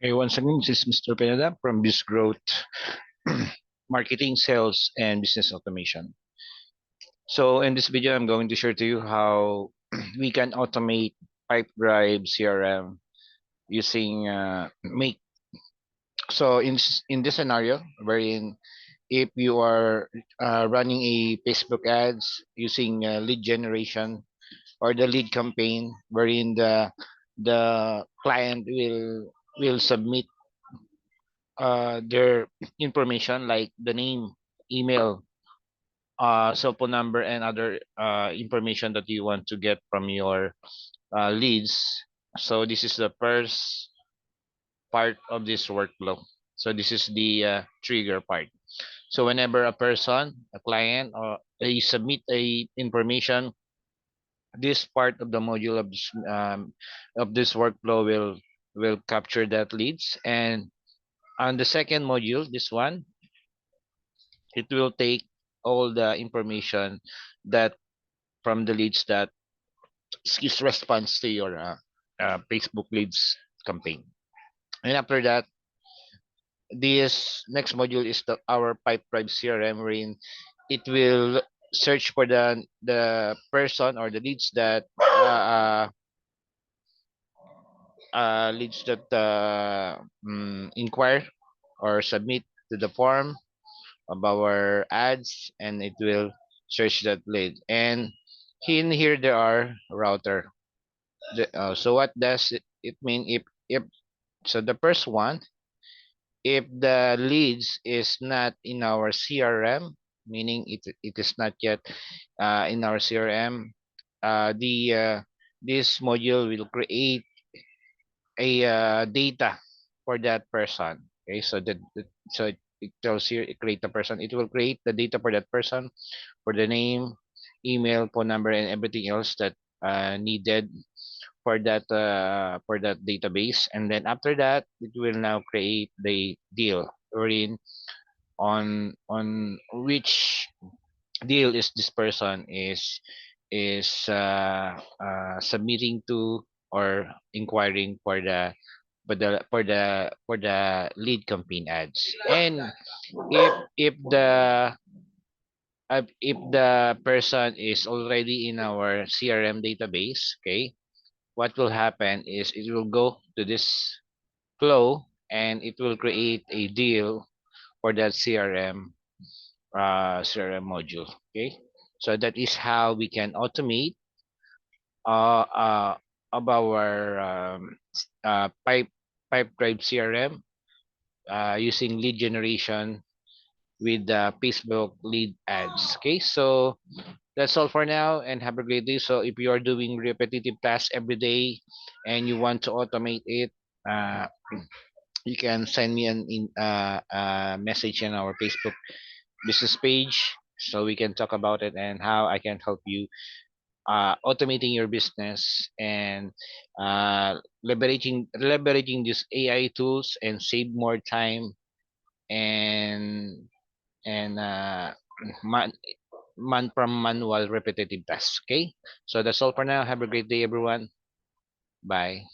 Hey, once again, this is Mr. Pineda from BizGrowth Marketing, Sales, and Business Automation. So in this video, I'm going to share to you how we can automate Pipedrive CRM using Make. So in this scenario, wherein if you are running a Facebook ads using lead generation or the lead campaign, wherein the client will submit their information like the name, email, cell phone number, and other information that you want to get from your leads. So this is the first part of this workflow. So this is the trigger part. So whenever a person, a client, or they submit a information, this part of the module of this workflow will capture that leads. And on the second module, this one, it will take all the information that from the leads that gives response to your Facebook leads campaign. And after that, this next module is our Pipedrive CRM, wherein it will search for the person or the leads that inquire or submit to the form of our ads, and it will search that lead. And in here there are router. So what does it mean? If so, the first one, if the leads is not in our CRM, meaning it is not yet in our CRM, the this module will create a data for that person. Okay, so so it tells here it create a person. It will create the data for that person, for the name, email, phone number, and everything else that needed for that database. And then after that, it will now create the deal, wherein on which deal is this person is submitting to or inquiring for the lead campaign ads. And if the person is already in our CRM database, okay, what will happen is it will go to this flow and it will create a deal for that CRM module. Okay, so that is how we can automate uh, uh, of our Pipedrive CRM using lead generation with Facebook lead ads. Okay, so that's all for now, and have a great day. So if you are doing repetitive tasks every day and you want to automate it, uh, you can send me a message in our Facebook business page so we can talk about it and how I can help you automating your business and leveraging these AI tools and save more time and and man, from manual repetitive tasks. Okay, so that's all for now. Have a great day, everyone. Bye.